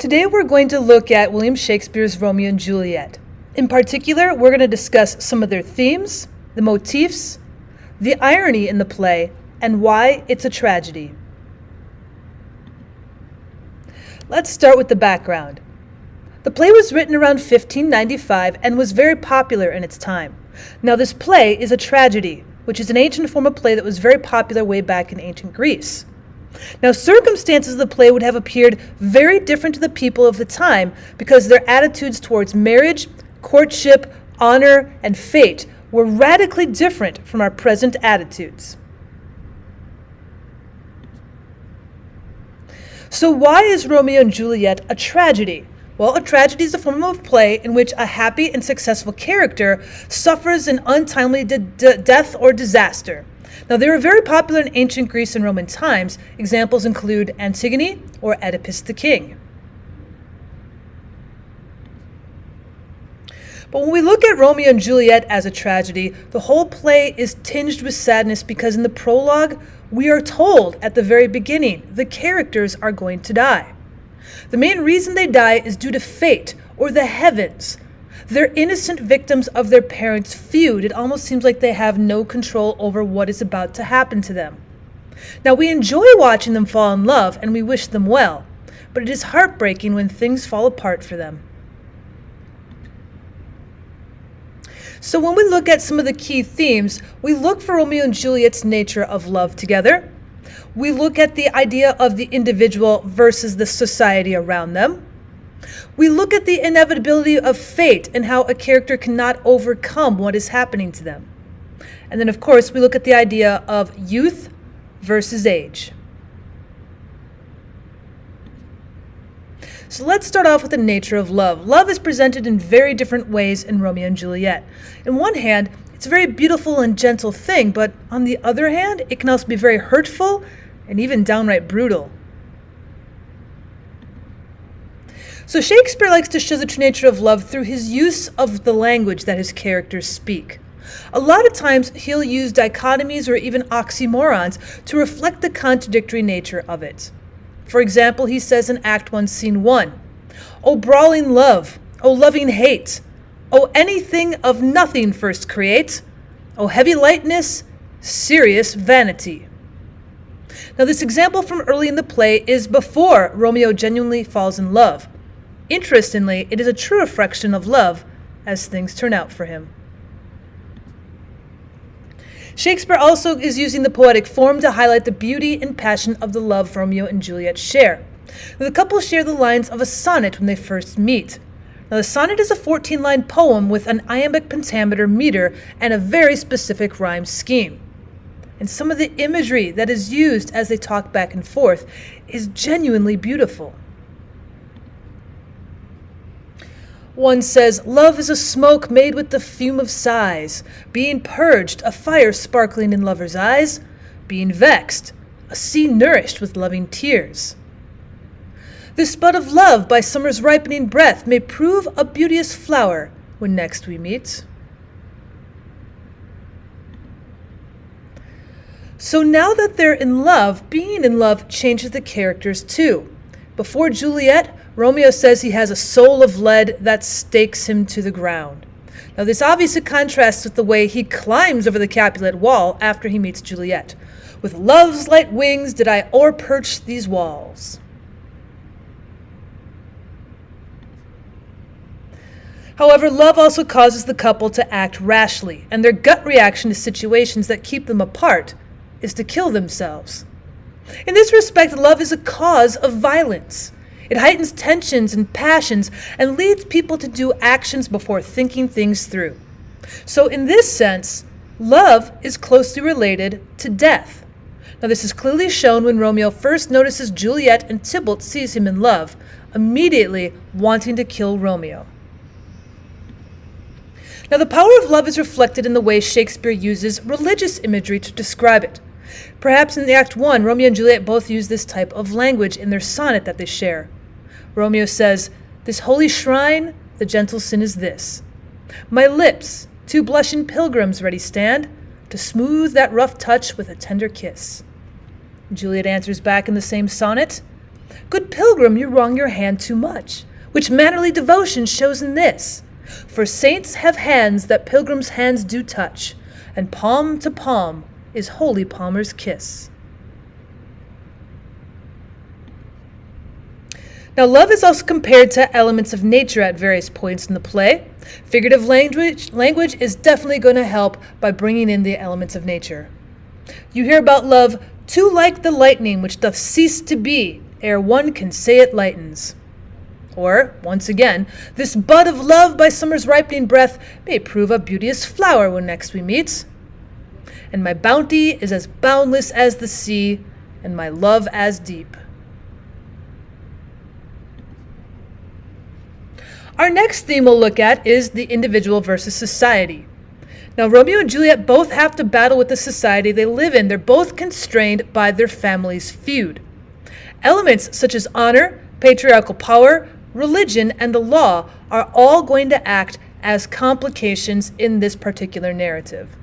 Today we're going to look at William Shakespeare's Romeo and Juliet. In particular, we're going to discuss some of their themes, the motifs, the irony in the play, and why it's a tragedy. Let's start with the background. The play was written around 1595 and was very popular in its time. Now this play is a tragedy, which is an ancient form of play that was very popular way back in ancient Greece. Now, circumstances of the play would have appeared very different to the people of the time because their attitudes towards marriage, courtship, honor, and fate were radically different from our present attitudes. So why is Romeo and Juliet a tragedy? Well, a tragedy is a form of play in which a happy and successful character suffers an untimely death or disaster. Now, they were very popular in ancient Greece and Roman times. Examples include Antigone or Oedipus the King. But when we look at Romeo and Juliet as a tragedy, the whole play is tinged with sadness because in the prologue, we are told at the very beginning the characters are going to die. The main reason they die is due to fate or the heavens. They're innocent victims of their parents' feud. It almost seems like they have no control over what is about to happen to them. Now, we enjoy watching them fall in love and we wish them well, but it is heartbreaking when things fall apart for them. So when we look at some of the key themes, we look for Romeo and Juliet's nature of love together. We look at the idea of the individual versus the society around them. We look at the inevitability of fate and how a character cannot overcome what is happening to them. And then, of course, we look at the idea of youth versus age. So let's start off with the nature of love. Love is presented in very different ways in Romeo and Juliet. On one hand, it's a very beautiful and gentle thing, but on the other hand, it can also be very hurtful and even downright brutal. So Shakespeare likes to show the true nature of love through his use of the language that his characters speak. A lot of times he'll use dichotomies or even oxymorons to reflect the contradictory nature of it. For example, he says in Act 1, Scene 1, "O brawling love, O loving hate, O anything of nothing first create, O heavy lightness, serious vanity." Now this example from early in the play is before Romeo genuinely falls in love. Interestingly, it is a true reflection of love as things turn out for him. Shakespeare also is using the poetic form to highlight the beauty and passion of the love Romeo and Juliet share. Now, the couple share the lines of a sonnet when they first meet. Now, the sonnet is a 14-line poem with an iambic pentameter meter and a very specific rhyme scheme. And some of the imagery that is used as they talk back and forth is genuinely beautiful. One says, "Love is a smoke made with the fume of sighs, being purged, a fire sparkling in lovers' eyes, being vexed, a sea nourished with loving tears. This bud of love by summer's ripening breath may prove a beauteous flower when next we meet." So now that they're in love, being in love changes the characters too. Before Juliet, Romeo says he has a soul of lead that stakes him to the ground. Now this obviously contrasts with the way he climbs over the Capulet wall after he meets Juliet. "With love's light wings did I o'erperch these walls." However, love also causes the couple to act rashly, and their gut reaction to situations that keep them apart is to kill themselves. In this respect, love is a cause of violence. It heightens tensions and passions and leads people to do actions before thinking things through. So in this sense, love is closely related to death. Now this is clearly shown when Romeo first notices Juliet and Tybalt sees him in love, immediately wanting to kill Romeo. Now the power of love is reflected in the way Shakespeare uses religious imagery to describe it. Perhaps in the Act 1, Romeo and Juliet both use this type of language in their sonnet that they share. Romeo says, "This holy shrine, the gentle sin is this. My lips, two blushing pilgrims ready stand, to smooth that rough touch with a tender kiss." Juliet answers back in the same sonnet, Good pilgrim, you wrong your hand too much, which mannerly devotion shows in this. For saints have hands that pilgrims' hands do touch, and palm to palm is holy palmer's kiss. Now, love is also compared to elements of nature at various points in the play. Figurative language is definitely going to help by bringing in the elements of nature. You hear about love too like the lightning which doth cease to be, ere one can say it lightens. Or, once again, this bud of love by summer's ripening breath may prove a beauteous flower when next we meet. And my bounty is as boundless as the sea, and my love as deep. Our next theme we'll look at is the individual versus society. Now, Romeo and Juliet both have to battle with the society they live in. They're both constrained by their family's feud. Elements such as honor, patriarchal power, religion, and the law are all going to act as complications in this particular narrative.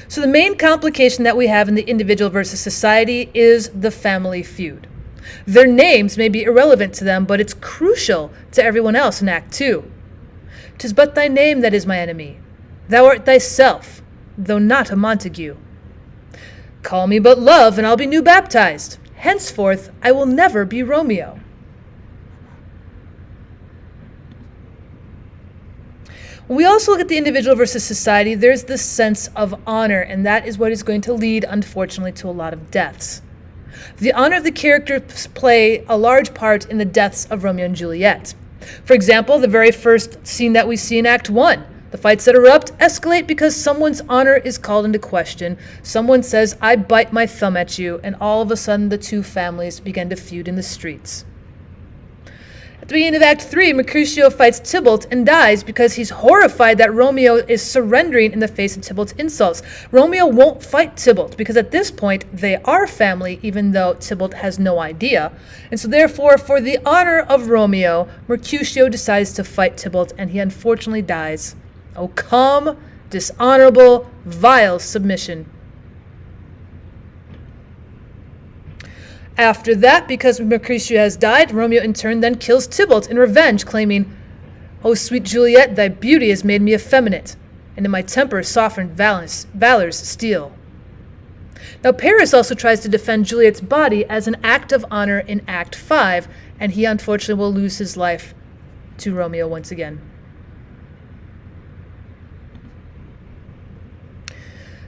So the main complication that we have in the individual versus society is the family feud. Their names may be irrelevant to them, but it's crucial to everyone else in Act 2. "'Tis but thy name that is my enemy. Thou art thyself, though not a Montague. Call me but Love, and I'll be new baptized. Henceforth I will never be Romeo." When we also look at the individual versus society, there's this sense of honor, and that is what is going to lead, unfortunately, to a lot of deaths. The honor of the characters play a large part in the deaths of Romeo and Juliet. For example, the very first scene that we see in Act 1, the fights that erupt escalate because someone's honor is called into question. Someone says, "I bite my thumb at you," and all of a sudden the two families begin to feud in the streets. At the beginning of Act 3, Mercutio fights Tybalt and dies because he's horrified that Romeo is surrendering in the face of Tybalt's insults. Romeo won't fight Tybalt because at this point they are family, even though Tybalt has no idea. And so therefore, for the honor of Romeo, Mercutio decides to fight Tybalt, and he unfortunately dies. Oh, calm, dishonorable, vile submission. After that, because Mercutio has died, Romeo in turn then kills Tybalt in revenge, claiming, "O sweet Juliet, thy beauty has made me effeminate, and in my temper softened valor's steel." Now, Paris also tries to defend Juliet's body as an act of honor in Act 5, and he unfortunately will lose his life to Romeo once again.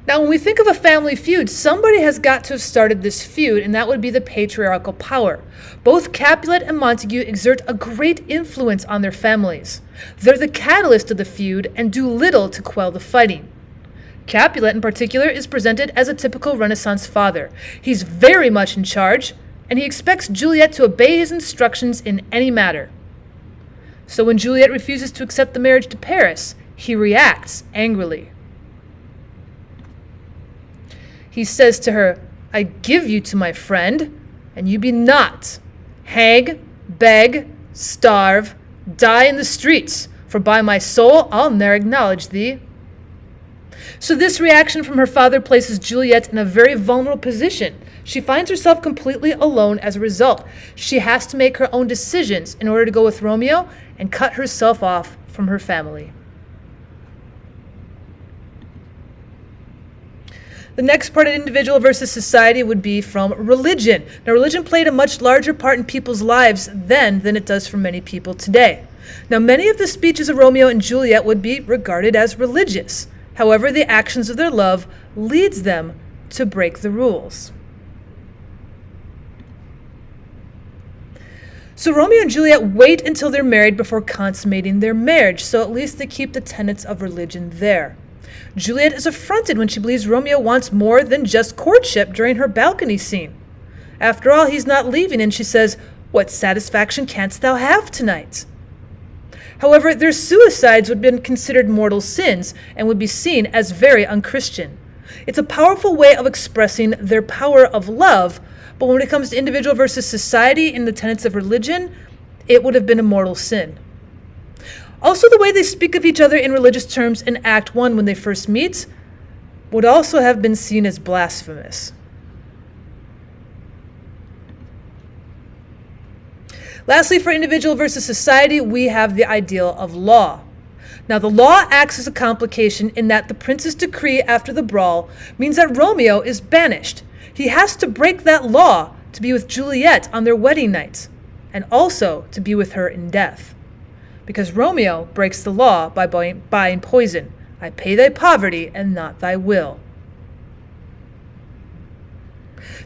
Now, when we think of a family feud, somebody has got to have started this feud, and that would be the patriarchal power. Both Capulet and Montague exert a great influence on their families. They're the catalyst of the feud and do little to quell the fighting. Capulet, in particular, is presented as a typical Renaissance father. He's very much in charge, and he expects Juliet to obey his instructions in any matter. So when Juliet refuses to accept the marriage to Paris, he reacts angrily. He says to her, "I give you to my friend, and you be not. Hang, beg, starve, die in the streets, for by my soul I'll ne'er acknowledge thee." So this reaction from her father places Juliet in a very vulnerable position. She finds herself completely alone as a result. She has to make her own decisions in order to go with Romeo and cut herself off from her family. The next part of individual versus society would be from religion. Now, religion played a much larger part in people's lives then than it does for many people today. Now, many of the speeches of Romeo and Juliet would be regarded as religious. However, the actions of their love leads them to break the rules. So Romeo and Juliet wait until they're married before consummating their marriage, so at least they keep the tenets of religion there. Juliet is affronted when she believes Romeo wants more than just courtship during her balcony scene. After all, he's not leaving, and she says, "What satisfaction canst thou have tonight?" However, their suicides would have been considered mortal sins and would be seen as very unchristian. It's a powerful way of expressing their power of love, but when it comes to individual versus society and the tenets of religion, it would have been a mortal sin. Also, the way they speak of each other in religious terms in Act 1 when they first meet would also have been seen as blasphemous. Lastly, for individual versus society, we have the ideal of law. Now, the law acts as a complication in that the prince's decree after the brawl means that Romeo is banished. He has to break that law to be with Juliet on their wedding night, and also to be with her in death. Because Romeo breaks the law by buying poison. I pay thy poverty and not thy will.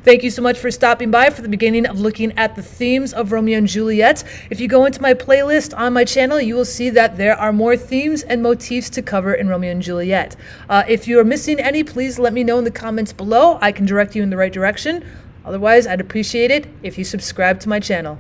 Thank you so much for stopping by for the beginning of looking at the themes of Romeo and Juliet. If you go into my playlist on my channel, you will see that there are more themes and motifs to cover in Romeo and Juliet. If you are missing any, please let me know in the comments below. I can direct you in the right direction. Otherwise, I'd appreciate it if you subscribe to my channel.